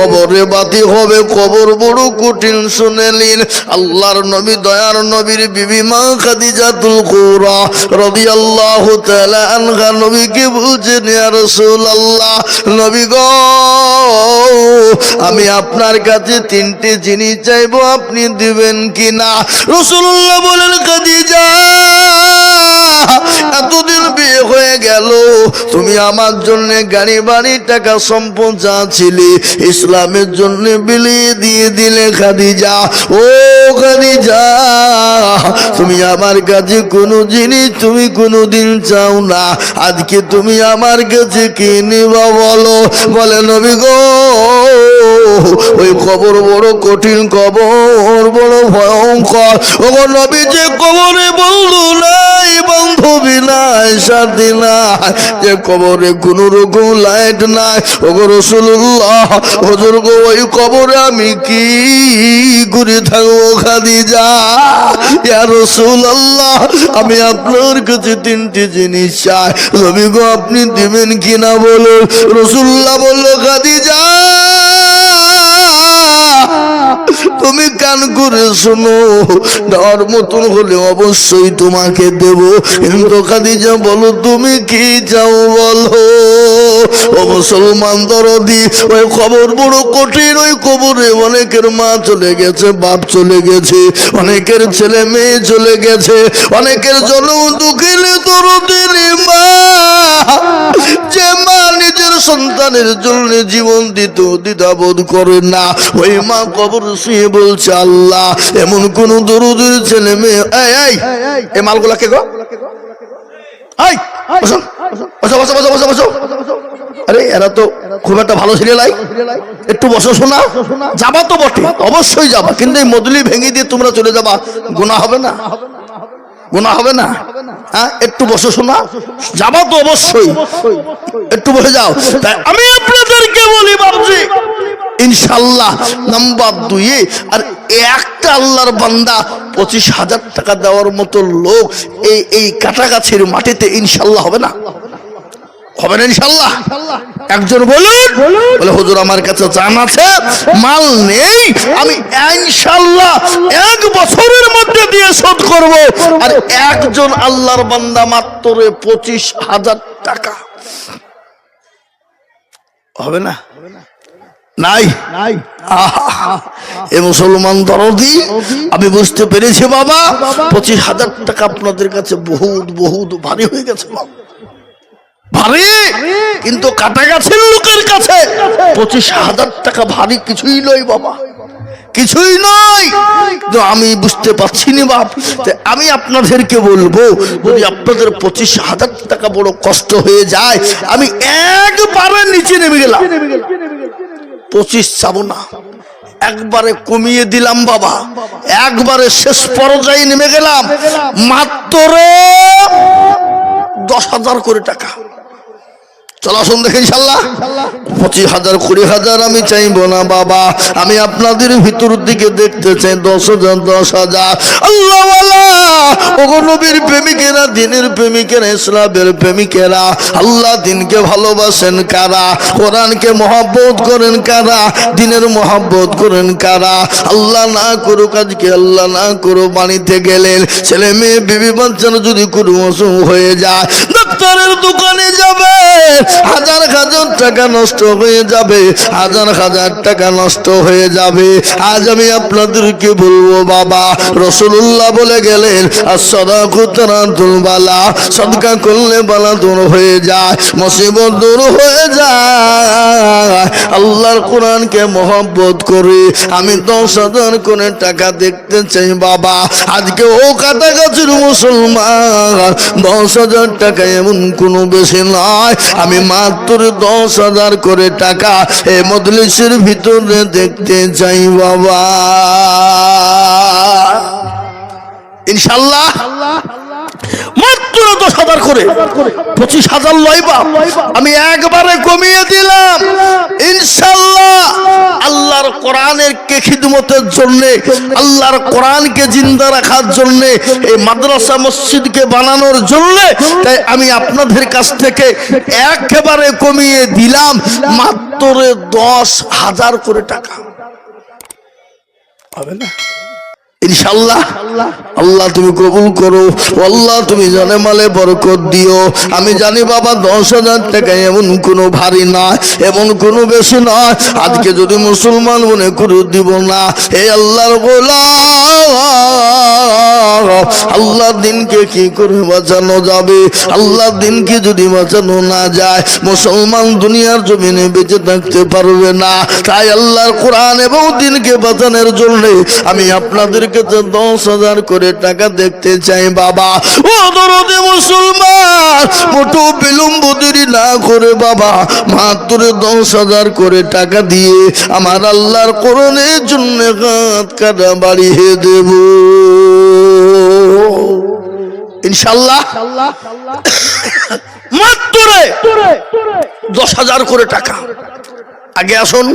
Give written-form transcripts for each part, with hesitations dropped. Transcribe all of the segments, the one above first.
কবরে বাতি হবে, কবর বড় কঠিন শুনেলেন। আল্লাহর নবী দয়ার নবীর বিবি মা খাদিজাতুল কুবরা রাদিয়াল্লাহু তাআলা আনহা নবীকে বলছেন, ইয়া রাসূলুল্লাহ, নবী গো, আমি আপনার কাছে তিনটে জিনিস চাইবো, আপনি দিবেন কিনা? রাসূলুল্লাহ বলেন, খাদিজা, এতদিন বিয়ে হয়ে গেল, তুমি আমার জন্য গাড়ি বাড়ি টাকা সম্পদ যা ছিলে ইসলামের জন্য বিলিয়ে দিয়ে দিলে। খাদিজা, ও খাদিজা, তুমি আমার কাছে কোনো জিনিস তুমি কোনোদিন চাও না, আজকে তুমি আমার কাছে কি নিবা বলো? বলে, নবী গো, ওই কবর বড় কঠিন, কবর বড় ভয়ঙ্কর। ও নবী, যে কবরে বন্ধু নাই, বান্ধবী নাই, সাথী নাই, যে কবরে কোনো রকম লাইট নাই, ও রাসূলুল্লাহ, হুজুর গো, ওই কবরে আমি কি করে থাকবো? খাদিজা, ইয়া রাসূলুল্লাহ, আমি আপনার কাছে তিনটি জিনিস চাই, নবী গো, আপনি দিবেন কিনা বলুন? রাসূলুল্লাহ বলল, খাদিজা, তুমি কান করে শোনো, দেওয়ার মতন হলে অবশ্যই তোমাকে দেব, কিন্তু খাদিজা বলো তুমি কি চাও বলো? ও মুসলমান দরদি, ওই খবর বড় কঠিন, ওই কবরে অনেকের মা চলে গেছে, বাপ চলে গেছে, অনেকের ছেলে মেয়ে চলে গেছে, অনেকের জন্য দুঃখের দরদের মা, যে মা নিজের সন্তানের জন্য জীবন দিত দ্বিধাবোধ করে না, ওই মা কবর শুয়ে বলছে, আল্লাহ, এমন কোন দরদের ছেলে মেয়ে, এই মালগুলা কে গো? আরে এরা তো খুব একটা ভালো সিরিয়াল, একটু বসো শোনা। যাবা তো বটে, অবশ্যই যাবা, কিন্তু এই মদলি ভেঙে দিয়ে তোমরা চলে যাবা, গুনাহ হবে না? গুনাহ হবে না? হ্যাঁ, একটু বসো শোনা, যাবা তো অবশ্যই, একটু বসে যাও। তাই আমি আপনাদেরকে বলি বাবজি, ইনশাল্লাহ নাম্বার 2, আর একটা আল্লাহর বান্দা 25,000 টাকা দেওয়ার মতো লোক এই কাটাগাছির মাটিতে ইনশাল্লাহ হবে না? হবে না ইনশাল্লাহ? একজন বলুন, বলে হুজুর আমার কাছে জান আছে, মাল নেই, আমি ইনশাল্লাহ 1 বছরের মধ্যে দিয়ে শোধ করব। আর একজন আল্লাহর বান্দা মাত্র 25,000 টাকা, হবে না? নাই। এ মুসলমান দরদি, আমি বুঝতে পেরেছি বাবা, 25,000 টাকা আপনাদের কাছে বহুত বহুত ভারী হয়ে গেছে বাবা, ভারী। কিন্তু কাটাগাছের লোকের কাছে 25,000 টাকা ভারী কিছুই নয় বাবা, কিছুই নয়। আমি বুঝতে পারছি না বাপ, আমি আপনাদেরকে বলবো, যদি আপনাদের 25,000 টাকা বড় কষ্ট হয়ে যায়, আমি একবারে নিচে নেমে গেলাম, 25 চাবো না, একবারে কমিয়ে দিলাম বাবা, একবারে শেষ পর্যায়ে নেমে গেলাম, মাত্র 10,000 করে টাকা। চল আসুন দেখে ইনশাল্লাহ 25,000 20,000 আমি চাইবো না বাবা, আমি আপনাদের ভিতর দিকে দেখতে চাই 10,000 10,000। আল্লাহওয়ালা, ওগো নবীর প্রেমিকেরা, দিনের প্রেমিকেরা, ইসলামের প্রেমিকেরা, আল্লাহ দিনকে ভালোবাসেন কারা, কোরআনকে মহব্বত করেন কারা, দিনের মহব্বত করেন কারা? আল্লাহ না করুক, আজকে আল্লাহ না করুক বাড়িতে গেলেন, ছেলে মেয়ে বিবি বাচ্চারা যদি কোনো অসুখ হয়ে যায়, ডাক্তারের দোকানে যাবে, 1,000 টাকা নষ্ট হয়ে যাবে, 1,000 টাকা নষ্ট হয়ে যাবে। আজ আমি আপনাদেরকে বলবো বাবা, রাসূলুল্লাহ বলে গেলেন, as-সাদাকাতু তারাদুল বালা, সদকা করলে বালা দূর হয়ে যায়, মুসিবত দূর হয়ে যায়। আল্লাহর কোরআনকে মহব্বত করে আমি 10,000 করে টাকা দেখতে চাই বাবা। আজকে ও কাটাগাছির মুসলমান, 10,000 টাকা এমন কোনো বেশি নয়, আমি মাত্র 10,000 করে টাকা এই মজলিসের ভিতরে দেখতে চাই বাবা, ইনশাআল্লাহ। মাত্র 10,000 করে, 25,000 লয় বাপ, আমি একবারে কমিয়ে দিলাম, ইনশাআল্লাহ। আল্লাহর কোরআনের কে খিদমতের জন্য, আল্লাহর কোরআনকে জিন্দা রাখার জন্য, এই মাদ্রাসা মসজিদকে বানানোর জন্য। তাই আমি আপনাদের কাছ থেকে একেবারে কমিয়ে দিলাম মাত্র 10,000 করে টাকা। হবে না ইনশাআল্লাহ? আল্লাহ তুমি কবুল করো, আল্লাহ তুমি জানে মালে বরকত দিও। আমি জানি বাবা 10,000 টাকা এমন কোনো ভারী নয়, এমন কোনো বেশি নয়। আজকে যদি মুসলমান মনে করে দিব না, এই আল্লাহর গোলাম, আল্লাহর দিনকে কি করে বাঁচানো যাবে? আল্লাহর দিনকে যদি বাঁচানো না যায়, মুসলমান দুনিয়ার জমিনে বেঁচে থাকতে পারবে না। তাই আল্লাহর কোরআন এবং দিনকে বাঁচানোর জন্য আমি আপনাদের 10,000 করে টাকা দেখতে চাই বাবা। ও দরদে মুসলমান, মোটো বিলম্ব দেরি না করে বাবা মাত্র 10,000 করে টাকা দিয়ে আমার আল্লাহর কোরআনের জন্য হাত কাটা বাড়িয়ে দেব ইনশাআল্লাহ। মাত্র 10,000 করে টাকা। আগে আসুন,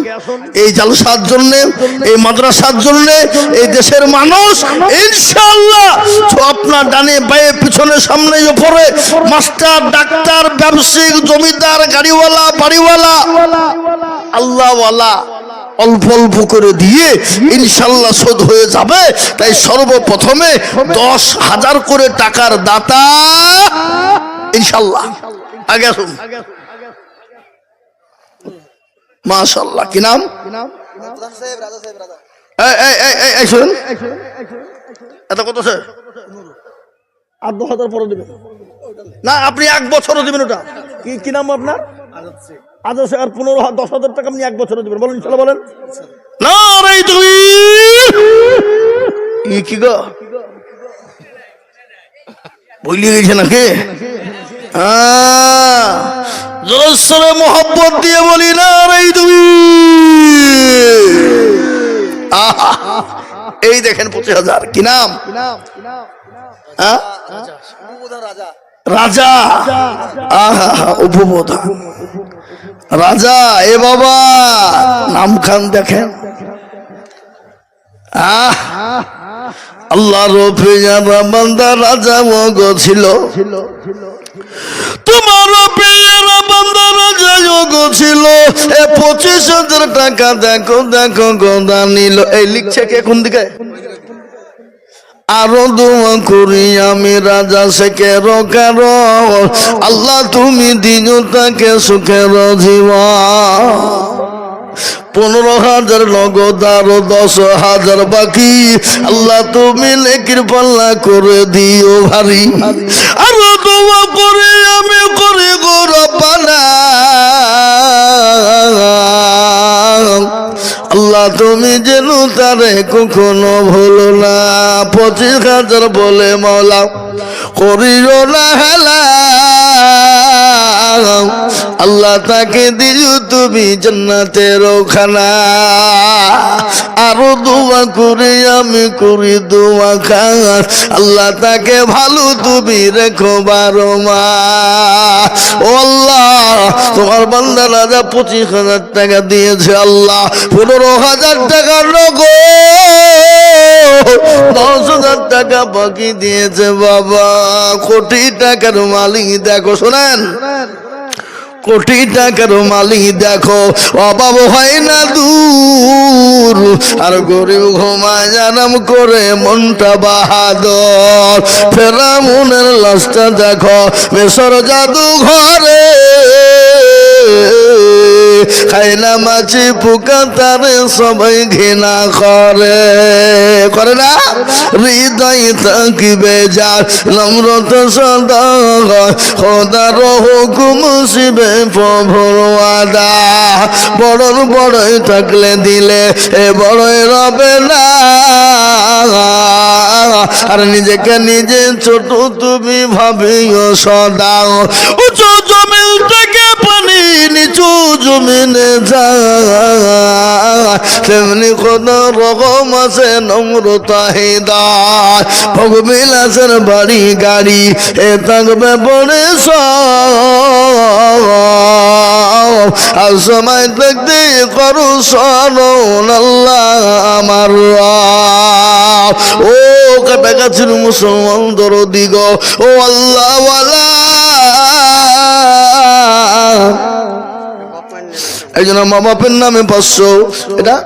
এই জালসার জন্য, এই মাদ্রাসার জন্য, এই দেশের মানুষ ইনশাআল্লাহ আপনার ডানে বায়ে পিছনে সামনে উপরে মাস্টার ডাক্তার ব্যবসায়িক জমিদার গাড়িওয়ালা বাড়িওয়ালা আল্লাহওয়ালা অল্প অল্প করে দিয়ে ইনশাআল্লাহ শোধ হয়ে যাবে। তাই সর্বপ্রথমে 10,000 করে টাকার দাতা ইনশাআল্লাহ। আগে আসুন। মাশাআল্লাহ, কি নাম? শুনুন, এত কত স্যার? 8-10,000 পরে দেবেন না, আপনি 1 বছরও দেবেন। ওটা কি নাম আপনার? আদর্শ। আর 10,000 টাকা আপনি 1 বছরও দেবেন। বলেন ইনশাআল্লাহ, বলেন না। তুই কি গো বলিয়ে গেছে নাকি? জোরে মোহাব্বত দিয়ে বলি না রে তুমি। এই দেখেন 25,000। কি নাম? রাজা। উপবোধা রাজা। এ বাবা নাম খান দেখেন। আল্লাহর প্রিয় বান্দা রাজা মগো ছিল, তোমার প্রিয় বান্দা রাজা মগো ছিল। 25,000 টাকা দেখো দেখো গোদা নিল। এই লিখছে কে, কোন দিকে? আরো দোয়া করি আমি রাজা শেখের কারো, আল্লাহ তুমি দিও তাকে সুখের জীবন। 15,000 নগদ আর 10,000 বাকি। আল্লাহ তুমি নেকির পাল্লা করে দিও ভারী। আরো দোয়া করে আমি করি গো রব্বানা, আল্লাহ তুমি যেন তারে কখনো ভুলো না। 25,000 বলে মওলা করিও না হেলা, আল্লাহ তাকে দিও তুমি জান্নাতের খানা। আরো দোয়া করে আমি করি দোয়া খাস, আল্লাহ তাকে ভালো তুমি রেখো 12 মাস। ও আল্লাহ, তোমার বান্দা রাজা 25,000 টাকা দিয়েছে। আল্লাহ 15,000 টাকা নগদ, 10,000 টাকা বাকি দিয়েছে বাবা। কোটি টাকার মালিক দেখো, শোনেন, কোটি টাকার মালিক দেখো। অভাব হয় না দূর, আর গরিব ঘুমায় আরাম করে মনটা বাহাদুর। ফেরাউনের লাশটা দেখো মিশর জাদু ঘরে, খাইনা মাছি পোকা তারে সবাই ঘৃণা করে, করে না? হৃদয় থাকিবে যার নম্রত সদা, খোদার হুকুম শিবে প্রভুর ওয়াদা। বড়র বড়ই থাকলে দিলে এ বড়ই রবে না, আর নিজেকে নিজে ছোট তুমি ভাবিও সদা। উঁচু জমিন থেকে পানি নিচু জমিনে যায়, তেমনি কোন রকম আছে নম্রতা হৃদয়। ভোগবিলাসের বাড়ি গাড়ি এ থাকবে পরে সব, আর সময় থাকতে করো স্মরণ আল্লাহ আমার রব। ও কাছাকাছির মুসলমান দরদি গো, ও আল্লাহ ওয়ালা, এই জন্য মা বাপের নামে 500, এটা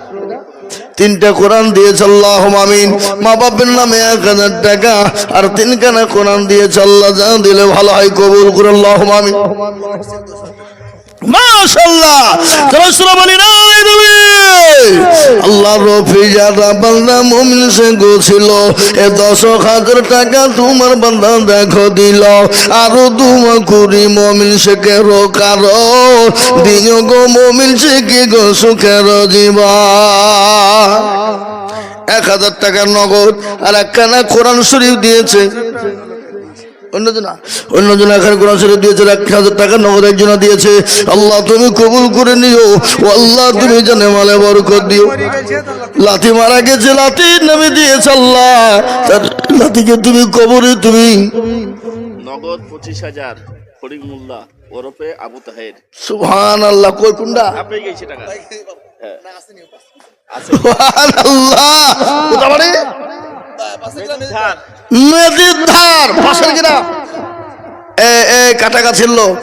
3টা কোরআন দিয়েছে, আল্লাহ আমিন। মা বাপের নামে 1000 টাকা আর 3খানা কোরআন দিয়েছে, আল্লাহ যা দিলে ভালো হয় কবুল করে, আল্লাহ আমিন। মাশাআল্লাহ, রাসূল বলেন আল্লাহ রফি যারা বান্দা মুমিন সে গোছিল, এ 10,000 টাকা তোমার বান্দা দেখো দিল, আরো দুমা করি মুমিন সে কেরো কারো দিও গো, মুমিন সে কি গো সুখের জীবন। 1000 টাকার নগদ আর 1খানা কোরআন শরীফ দিয়েছে। অন্যজন এখানে কোরআন শরীফ দিয়েছে, 1000 টাকা নগদ একজন দিয়েছে। আল্লাহ তুমি কবুল করে নিও, ও আল্লাহ তুমি জানে মালে বরকত দিও। লাথি মারা গেছে, লাথি নামে দিয়েছে, আল্লাহ তার লাথিকে তুমি কবরে তুমি নগদ 25,000 ফরিদ মোল্লা ওরফে আবু তাহের। সুবহানাল্লাহ। কই কোনটা? আপনি গেছে টাকা না আসেনি, আছে সুবহানাল্লাহ। কোথা মানে? নদীর ধার, পাশের গ্রাম। এ কাটাকাছির লোক,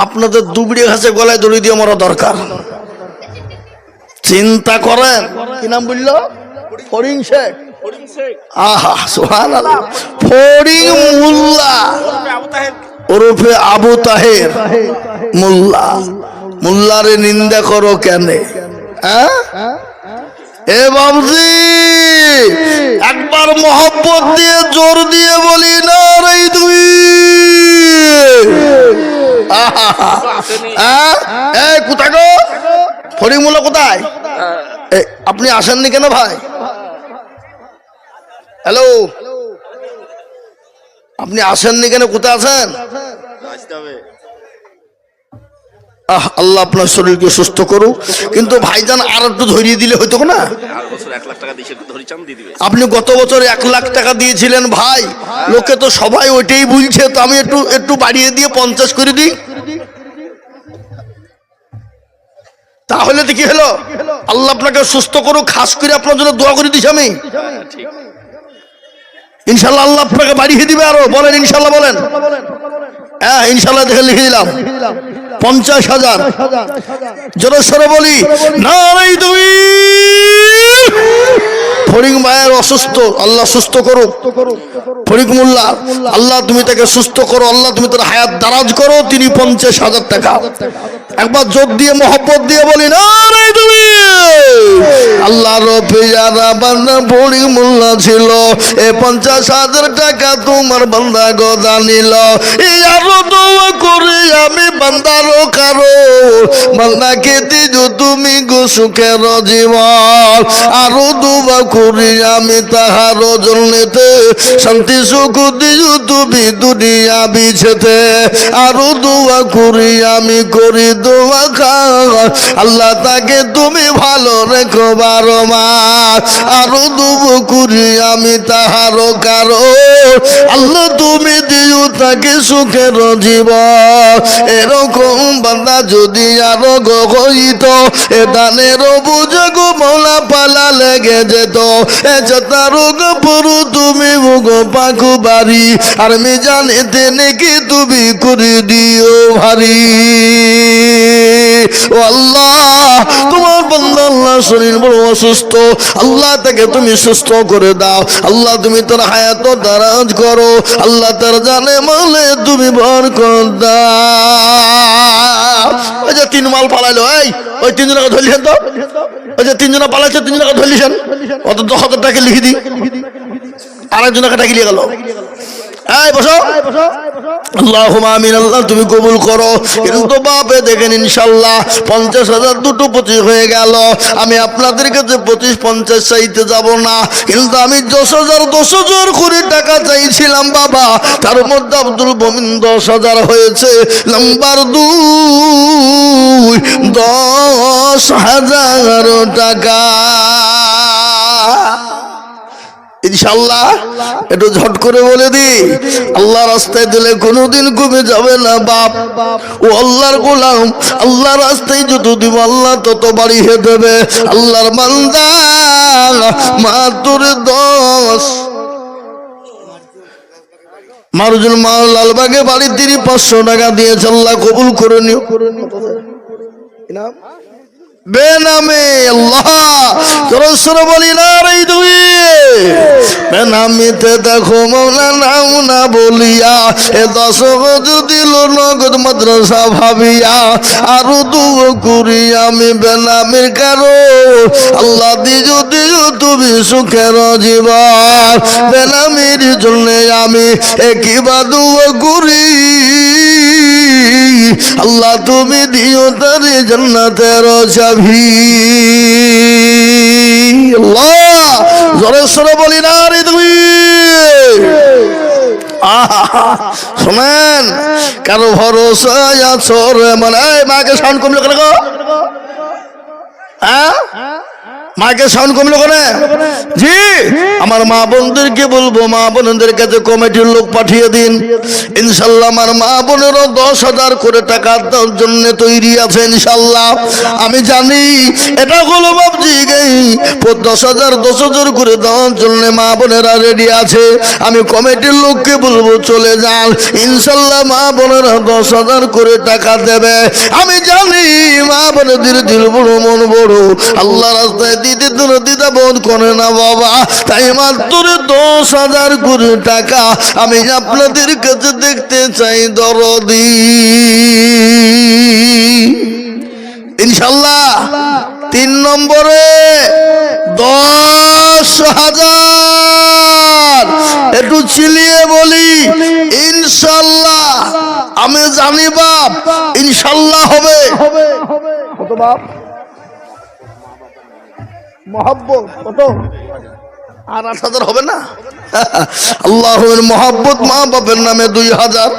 আপনাদের দুবড়ি ঘাসে গলায় দড়ি দিয়ে মরা দরকার। চিন্তা করেন, কি নাম বললো? ফরিং শেখ। আহা সুবহানাল্লাহ। ফরিং মোল্লা ওরফে আবু তাহের মোল্লা। মোল্লারে নিন্দা করো কেন? এ বাবজি, একবার মোহব্বত দিয়ে জোর দিয়ে বলি না রে তুই। কোথায় গো ফরিং মোল্লা, কোথায়? আপনি আসেননি কেন ভাই? হ্যালো, আপনি আসেননি কেন? কোথায় আছেন? আল্লাহ আপনার শরীরকে সুস্থ করুক। কিন্তু ভাইজান আর একটু ধরিয়ে দিলে হইতো না? আপনি গত বছর 1 লাখ টাকা দিয়েছিলেন ভাই, লোকে তো সবাই ওইটাই বলছে, তো আমি একটু বাড়িয়ে দিয়ে 50 করে দিই, তাহলে তো কি হলো? আল্লাহ আপনাকে সুস্থ করুক, খাস করে আপনার জন্য দোয়া করে দিছি আমি। ইনশাল্লাহ আল্লাহ আপনাকে বাড়িয়ে দিবে আরো। বলেন ইনশাল্লাহ, বলেন। হ্যাঁ ইনশাল্লাহ, দেখে লিখে দিলাম 50,000। জোরে সরে বলি না রে তুমি। ফরিং ভাইয়ের অসুস্থ, আল্লাহ সুস্থ করুক। ফরিং মোল্লা, আল্লাহ তুমি তাকে সুস্থ করো, আল্লাহ তুমি তার হায়াত দারাজ করো। তিনি 50,000 টাকা। একবার জোর দিয়ে মহব্বত দিয়ে বলি না রে তুমি। আল্লাহ রফি যারা বান্দা ফরিং মোল্লা ছিল, এ 50,000 টাকা তোমার বান্দা গদা নিল। এই আরো দোয়া করে আমি বান্দারও কারো বান্দাকে দিও তুমি গো সুখের জীবন। আরো দোয়া করি আমি তাহার জন্যতে শান্তি সুখ দিও তুমি দুনিয়া বিছেতে। আরো দোয়া করি আমি করি দোয়া খান, আল্লাহ তাকে তুমি ভালো রেখো 12 মাস। আরো দোয়া করি আমি তাহার কারো, আল্লাহ তুমি দিও তাকে সুখের জীবন। এরকম বান্দা যদি আরো গহিত, এ দানের বুঝে গো মৌলা পালা লেগে যেত। এ চতারোগ পুরু তুমি মুগো পাখু বাড়ি, আর আমি জানিতে নাকি তুমি করে দিও ভারী। ও আল্লাহ, তোমার বান্দা আল্লাহ শরীর বড় অসুস্থ, আল্লাহ তাকে তুমি সুস্থ করে দাও। আল্লাহ তুমি তোর হায়াত দারাজ করো, আল্লাহ তার জানে মালে তুমি বরকত দাও। ওই যে 3 মাল পালাইলো, ওই 3 জনকে ধরলিছেন তো? ওই যে 3 জন পালাইছে, 3 জনকে ধরলিছেন, অত 10,000 টাকা লিখে দিই। আরেকজনকে টাকা লিয়ে গেল। বসো। আল্লাহুম্মা আমিন। আল্লাহ তুমি কবুল করো। কিন্তু বাপে দেখেন ইনশাআল্লাহ 50,000 দুটো 25 হয়ে গেল। আমি আপনাদের কাছে 25-50 চাইতে যাব না, কিন্তু আমি 10,000 করে টাকা চাইছিলাম বাবা। তার মধ্যে আব্দুল মুমিন 10,000 হয়েছে। নাম্বার 2 10,000 টাকা। ইনশাআল্লাহ একটু ঝট করে বলে দি, আল্লাহ রাস্তায় দিলে কোনোদিন কমে যাবে না বাপ। ও আল্লাহর গোলাম, আল্লাহ রাস্তায় যত দিব আল্লাহ তত বাড়িয়ে দেবে। আল্লাহর বান্দা মাত্র 10 মারুজুল মা লালবাগে বাড়ি তিনি 500 টাকা দিয়েছে, আল্লাহ কবুল করে নিও। বেনামে আল্লাহ তোরা বলি না রে দুই বেনামিতে দেখো মৌলা নাম না বলিয়া এ 10 দিল নগদ মাদ্রাসা ভাবিয়া আরো দুঃখ করি আমি বেনামির কারো আল্লাহ দিজু দিজু তুমি সুখের জীবন বেনামির জন্য আমি একইবা দুঃখ করি আল্লাহ তুমি দিও তার জান্নাতের চাবি। আল্লাহ জোরে সরে বলি না রে তুমি শোনেন কারো ভরসা আছো রে মানে মাকে সাউন্ড কমলো কেন গো? হ্যাঁ মাকে সাউন্ড কমলো কেন? জি আমার মা বোনদেরকে বলবো, মা বোনদের কাছে কমিটির লোক পাঠিয়ে দিন। ইনশাল্লাহ আমার মা বোনেরও 10,000 করে টাকা দেওয়ার জন্য তৈরি আছে ইনশাল্লাহ। আমি জানি এটা হলো বাবজি 10,000 করে দেওয়ার জন্য মা বোনেরা রেডি আছে। আমি কমিটির লোককে বলবো চলে যান, ইনশাল্লাহ মা বোনেরা 10,000 করে টাকা দেবে। আমি জানি মা বোনদের দিল বড় মন বড়, আল্লাহ রাস্তায় দিতে তোর দিদা বোধ করে না বাবা, তাই মাত্র 10,000 করে টাকা আমি আপনাদের কাছে দেখতে চাই দরদি ইনশাল্লাহ। 3 নম্বরে 10,000 একটু চিলিয়ে বলি ইনশাল্লাহ। আমি জানি বাপ ইনশাল্লাহ হবে। কত বাপ মহব্বত কত? আর 8,000 হবে না? আল্লাহর মহব্বত মা বাপের নামে 2,000।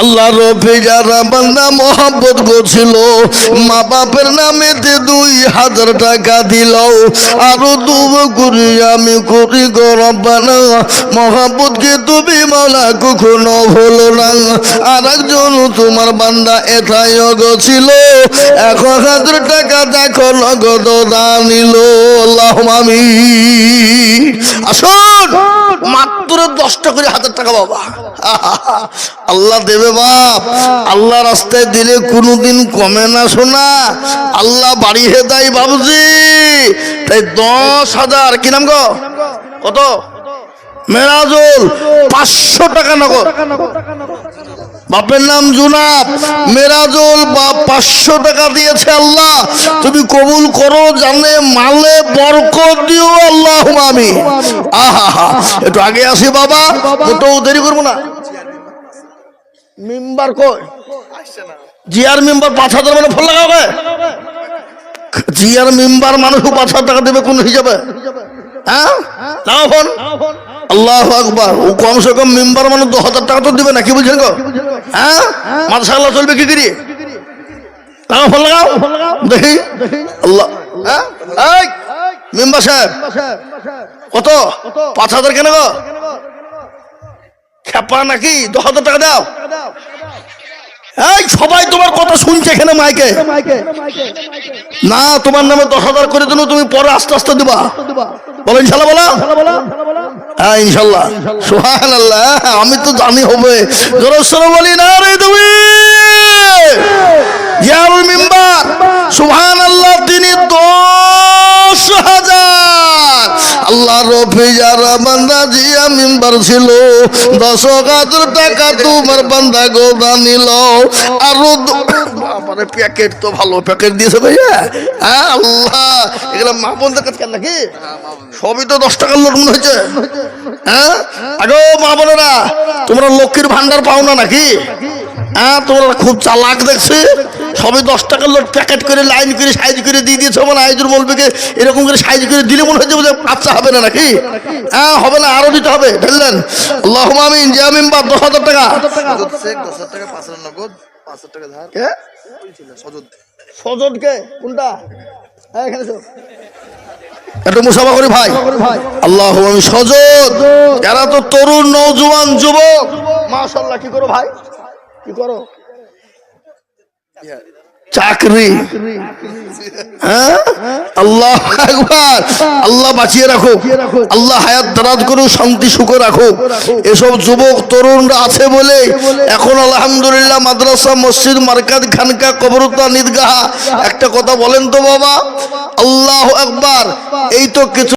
আল্লাহ রফি যারা বান্দা মহব্বত করছিল মা বাপের নামেতে 2,000 টাকা দিল। আরো দুব করি আমি করি গো রব্বানা মহব্বতকে তুমি মাওলা কখনো ভুলো না। আর একজন তোমার বান্দা এটাই ছিল 1,000 টাকা দেখো নগদ দানিল। আল্লাহুম্মা আমিন। আসুন মাত্র 10টা করে 1,000 টাকা বাবা আল্লাহ দেবে বাপ। আল্লাহ রাস্তায় দিলে কোনোদিন কমে না শোনা, আল্লাহ বাড়িয়ে দেয় বাবুজি। তাই 10,000 কি নাম গো? কত? মেরাজুল 500 টাকা নগদ। বাপের নাম জুনাব, মেরাজুল বাপ 500 টাকা দিয়েছে। আল্লাহ তুমি কবুল করো, জানে মালে বরকত দিও আল্লাহুম্মা আমিন। আহা একটু আগে আসি বাবা, মোটেও দেরি করবো না। মেম্বার কই? জিয়ার মেম্বার 5,000 মানে ফল লাগাবে। জিয়ার মেম্বার মানুষ 5,000 টাকা দেবে কোন হিসাবে? হ্যাঁ লাগাও ফোন। আল্লাহু আকবার। ও কমসে কম মেম্বার মানে 2,000 টাকা তো দিবে না, কি বুঝছেন গো? হ্যাঁ মাশাআল্লাহ চলবে কি করি? লাগাও ফোন লাগাও দেখি। আল্লাহ হ্যাঁ এই মেম্বার সাহেব কত? 5,000 কেন গো? খেপা নাকি? 10,000 টাকা দাও। এই সবাই তোমার কথা শুনছে এখানে মাইকে না, তোমার নামে 10,000 করে দিল, তুমি পরে আস্তে আস্তে দিবা। বলো ইনশাল্লাহ বলো। হ্যাঁ ইনশাল্লাহ সুবহানাল্লাহ। আমি তো জানি হবে। জোরে সরে বলি না রে তুমি জিয়ারুল মেম্বার সুবহানাল্লাহ। তিনি 10,000 আল্লাহ রফি যারা বান্দা জিয়া মেম্বার ছিল 10,000 টাকা তোমার বান্দা গোদা নিল। আরো বাবারে প্যাকেট তো ভালো প্যাকেট দিয়েছে ভাইয়া। হ্যাঁ আল্লাহ এগুলো মা বোনদের কাছে কেন নাকি? সবই তো 10 টাকার লোট মনে হয়েছে। হ্যাঁ আগো মা বোনেরা তোমরা লক্ষ্মীর ভান্ডার পাও না নাকি? হ্যাঁ তোমরা খুব চালাক দেখছি, সবই 10 টাকার লোট প্যাকেট করে লাইন করে সাইজ করে দিয়ে দিয়েছে। মানে আইজুর বলবে এরকম করে সাইজ করে দিলে মনে হচ্ছে যে আচ্ছা হবে না নাকি? হ্যাঁ হবে না, আরো দিতে হবে। বুঝলেন? আল্লাহুম্মা আমিন। জিয়া মেম্বার 10,000 টাকা। 10,000 টাকা 5,000 নগদ, 5,000 টাকা ধার। কে সজদ সজদ কে কোনটা? হ্যাঁ এখানে একটু মুসাফা করি ভাই। আল্লাহ আমি সজদ, এরা তো তরুণ নওজোয়ান যুবক, মাশাআল্লাহ। কি করো ভাই, কি করো? চাকরি। হ্যাঁ, আল্লাহ আকবার। আল্লাহ বাঁচিয়ে রাখো, আল্লাহ হায়াত দারাজ করুক, শান্তি সুখ রাখো। এসব যুবক তরুণরা আছে বলে এখন আলহামদুলিল্লাহ মাদ্রাসা, মসজিদ, মার্কাজ, খানকা, কবরস্থান, ঈদগাহ। একটা কথা বলেন তো বাবা, আল্লাহু আকবার। এই তো কিছু